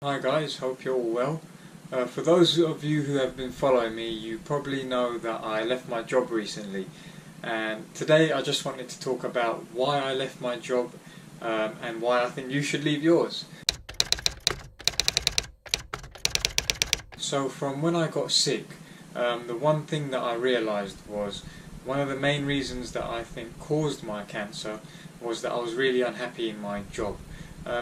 Hi guys, hope you're all well. For those of you who have been following me, you probably know that I left my job recently, and today I just wanted to talk about why I left my job and why I think you should leave yours. So from when I got sick, the one thing that I realised was one of the main reasons that I think caused my cancer was that I was really unhappy in my job.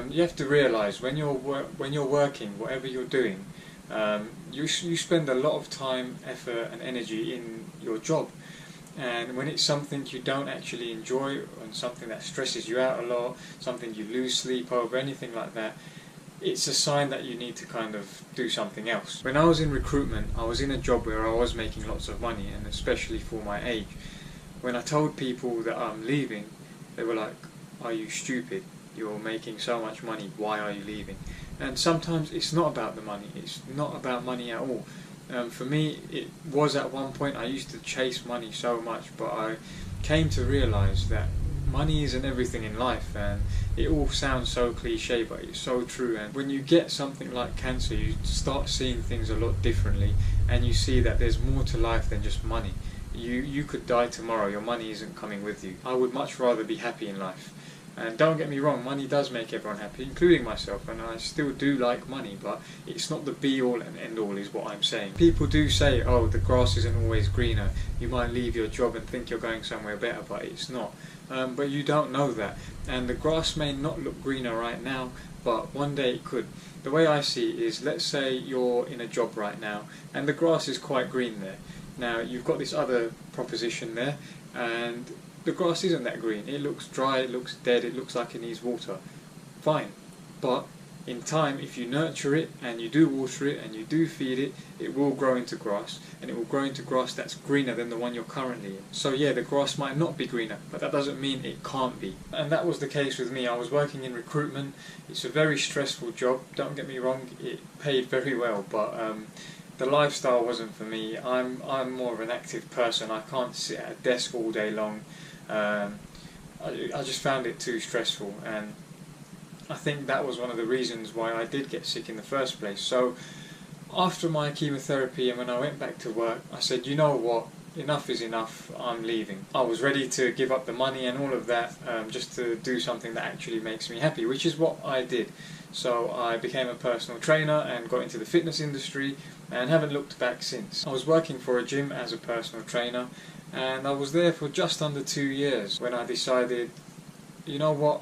You have to realise when you're working, whatever you're doing, you spend a lot of time, effort and energy in your job, and when it's something you don't actually enjoy and something that stresses you out a lot, something you lose sleep over, anything like that, it's a sign that you need to kind of do something else. When I was in recruitment, I was in a job where I was making lots of money, and especially for my age. When I told people that I'm leaving, they were like, "Are you stupid? You're making so much money, why are you leaving?" And sometimes it's not about the money, it's not about money at all. For me, it was at one point. I used to chase money so much, but I came to realise that money isn't everything in life, and it all sounds so cliche, but it's so true. And when you get something like cancer, you start seeing things a lot differently, and you see that there's more to life than just money. You could die tomorrow, your money isn't coming with you. I would much rather be happy in life. And don't get me wrong, money does make everyone happy, including myself, and I still do like money, but it's not the be-all and end-all is what I'm saying. People do say, oh, the grass isn't always greener, you might leave your job and think you're going somewhere better, but it's not. But you don't know that, and the grass may not look greener right now, but one day it could. The way I see it is, let's say you're in a job right now, and the grass is quite green there. Now, you've got this other proposition there, and the grass isn't that green. It looks dry, it looks dead, it looks like it needs water. Fine. But in time, if you nurture it and you do water it and you do feed it, it will grow into grass, and it will grow into grass that's greener than the one you're currently in. So yeah, the grass might not be greener, but that doesn't mean it can't be. And that was the case with me. I was working in recruitment. It's a very stressful job, don't get me wrong, it paid very well, but the lifestyle wasn't for me. I'm more of an active person. I can't sit at a desk all day long. I just found it too stressful, and I think that was one of the reasons why I did get sick in the first place. So after my chemotherapy and when I went back to work, I said, you know what, enough is enough, I'm leaving. I was ready to give up the money and all of that, just to do something that actually makes me happy, which is what I did. So I became a personal trainer and got into the fitness industry and haven't looked back since. I was working for a gym as a personal trainer, and I was there for just under 2 years when I decided, you know what,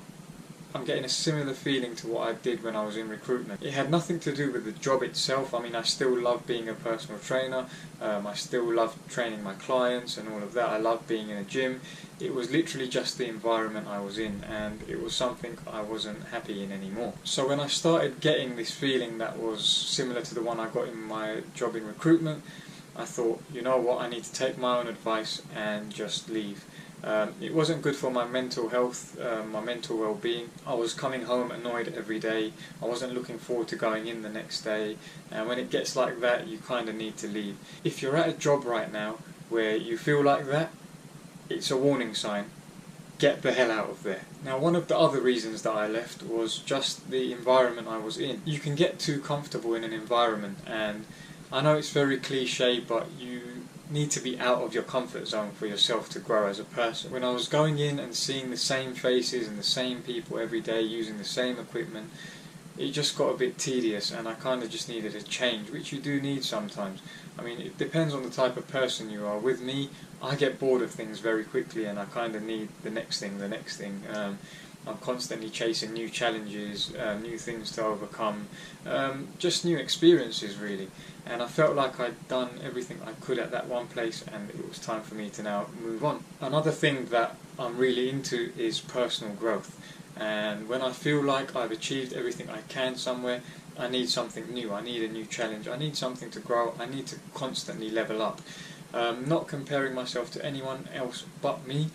I'm getting a similar feeling to what I did when I was in recruitment. It had nothing to do with the job itself. I mean, I still love being a personal trainer, I still love training my clients and all of that. I love being in a gym. It was literally just the environment I was in, and it was something I wasn't happy in anymore. So when I started getting this feeling that was similar to the one I got in my job in recruitment, I thought, you know what, I need to take my own advice and just leave. It wasn't good for my mental health, my mental well-being. I was coming home annoyed every day. I wasn't looking forward to going in the next day, and when it gets like that, you kind of need to leave. If you're at a job right now where you feel like that, it's a warning sign. Get the hell out of there. Now, one of the other reasons that I left was just the environment I was in. You can get too comfortable in an environment, and I know it's very cliche, but you need to be out of your comfort zone for yourself to grow as a person. When I was going in and seeing the same faces and the same people every day using the same equipment, it just got a bit tedious, and I kind of just needed a change, which you do need sometimes. I mean, it depends on the type of person you are. With me, I get bored of things very quickly, and I kind of need the next thing. I'm constantly chasing new challenges, new things to overcome, just new experiences really. And I felt like I'd done everything I could at that one place, and it was time for me to now move on. Another thing that I'm really into is personal growth. And when I feel like I've achieved everything I can somewhere, I need something new, I need a new challenge, I need something to grow, I need to constantly level up. Not comparing myself to anyone else but me.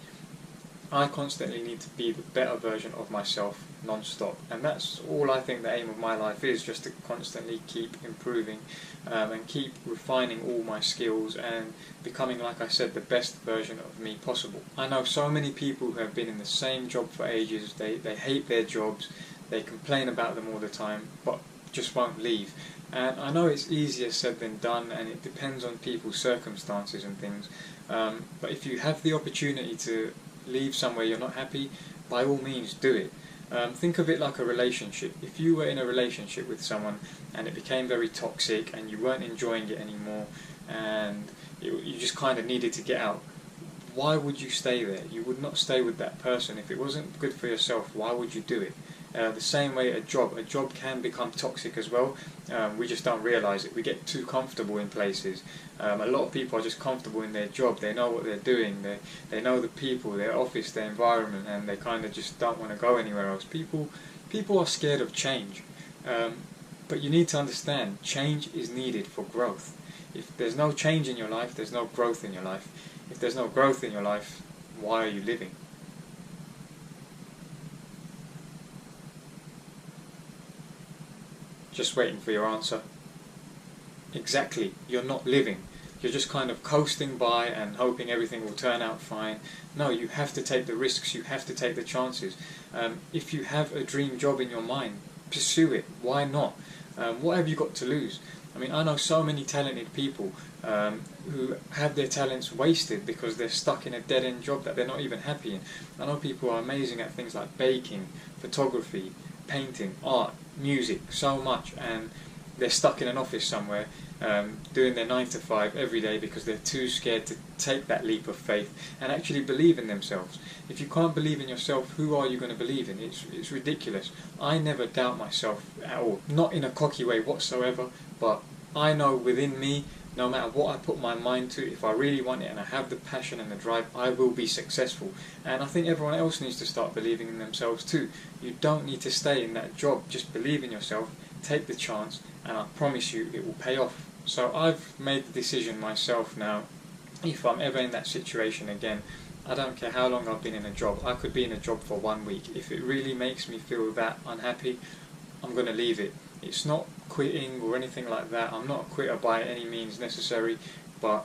I constantly need to be the better version of myself non-stop, and that's all I think the aim of my life is, just to constantly keep improving and keep refining all my skills and becoming, like I said, the best version of me possible. I know so many people who have been in the same job for ages, they hate their jobs, they complain about them all the time, but just won't leave. And I know it's easier said than done, and it depends on people's circumstances and things, but if you have the opportunity to leave somewhere you're not happy, by all means do it. Think of it like a relationship. If you were in a relationship with someone and it became very toxic and you weren't enjoying it anymore and you just kind of needed to get out, why would you stay there? You would not stay with that person. If it wasn't good for yourself, why would you do it? The same way a job can become toxic as well. We just don't realise it. We get too comfortable in places. A lot of people are just comfortable in their job. They know what they're doing. They know the people, their office, their environment, and they kind of just don't want to go anywhere else. People are scared of change. But you need to understand, change is needed for growth. If there's no change in your life, there's no growth in your life. If there's no growth in your life, why are you living? Just waiting for your answer. Exactly, you're not living. You're just kind of coasting by and hoping everything will turn out fine. No, you have to take the risks, you have to take the chances. If you have a dream job in your mind, pursue it. Why not? What have you got to lose? I mean, I know so many talented people who have their talents wasted because they're stuck in a dead-end job that they're not even happy in. I know people are amazing at things like baking, photography, painting, art, music, so much, and they're stuck in an office somewhere doing their 9 to 5 every day because they're too scared to take that leap of faith and actually believe in themselves. If you can't believe in yourself, who are you going to believe in? It's ridiculous. I never doubt myself at all, not in a cocky way whatsoever, but I know within me, no matter what I put my mind to, if I really want it and I have the passion and the drive, I will be successful. And I think everyone else needs to start believing in themselves too. You don't need to stay in that job, just believe in yourself, take the chance, and I promise you it will pay off. So I've made the decision myself now, if I'm ever in that situation again, I don't care how long I've been in a job, I could be in a job for 1 week. If it really makes me feel that unhappy, I'm going to leave it. It's not quitting or anything like that. I'm not a quitter by any means necessary, but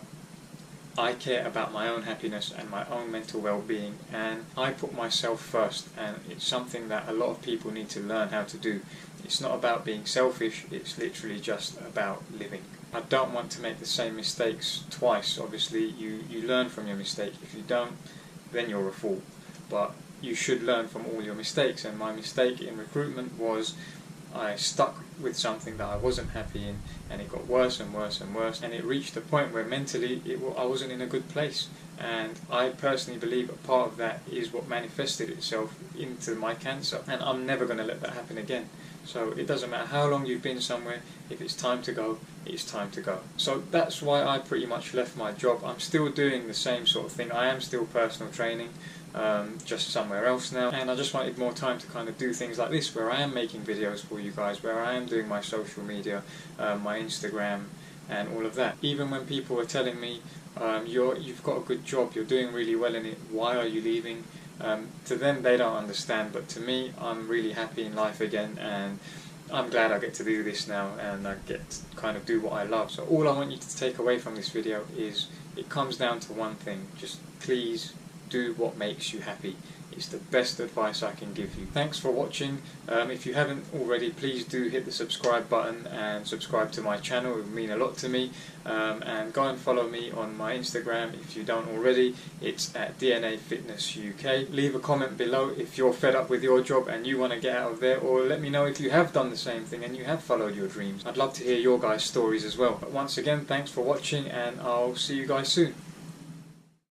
I care about my own happiness and my own mental well-being, and I put myself first, and it's something that a lot of people need to learn how to do. It's not about being selfish, it's literally just about living. I don't want to make the same mistakes twice. Obviously you learn from your mistake. If you don't, then you're a fool. But you should learn from all your mistakes, and my mistake in recruitment was I stuck with something that I wasn't happy in, and it got worse and worse and worse, and it reached a point where mentally I wasn't in a good place. And I personally believe a part of that is what manifested itself into my cancer, and I'm never going to let that happen again. So it doesn't matter how long you've been somewhere, if it's time to go, it's time to go. So that's why I pretty much left my job. I'm still doing the same sort of thing. I am still personal training, just somewhere else now, and I just wanted more time to kind of do things like this, where I am making videos for you guys, where I am doing my social media, my Instagram and all of that. Even when people are telling me, you've got a good job, you're doing really well in it, why are you leaving? To them they don't understand, but to me I'm really happy in life again, and I'm glad I get to do this now and I get to kind of do what I love. So all I want you to take away from this video is it comes down to one thing: just please do what makes you happy. It's the best advice I can give you. Thanks for watching. If you haven't already, please do hit the subscribe button and subscribe to my channel. It would mean a lot to me. And go and follow me on my Instagram if you don't already. It's at DNAFitnessUK. Leave a comment below if you're fed up with your job and you want to get out of there, or let me know if you have done the same thing and you have followed your dreams. I'd love to hear your guys' stories as well. But once again, thanks for watching, and I'll see you guys soon.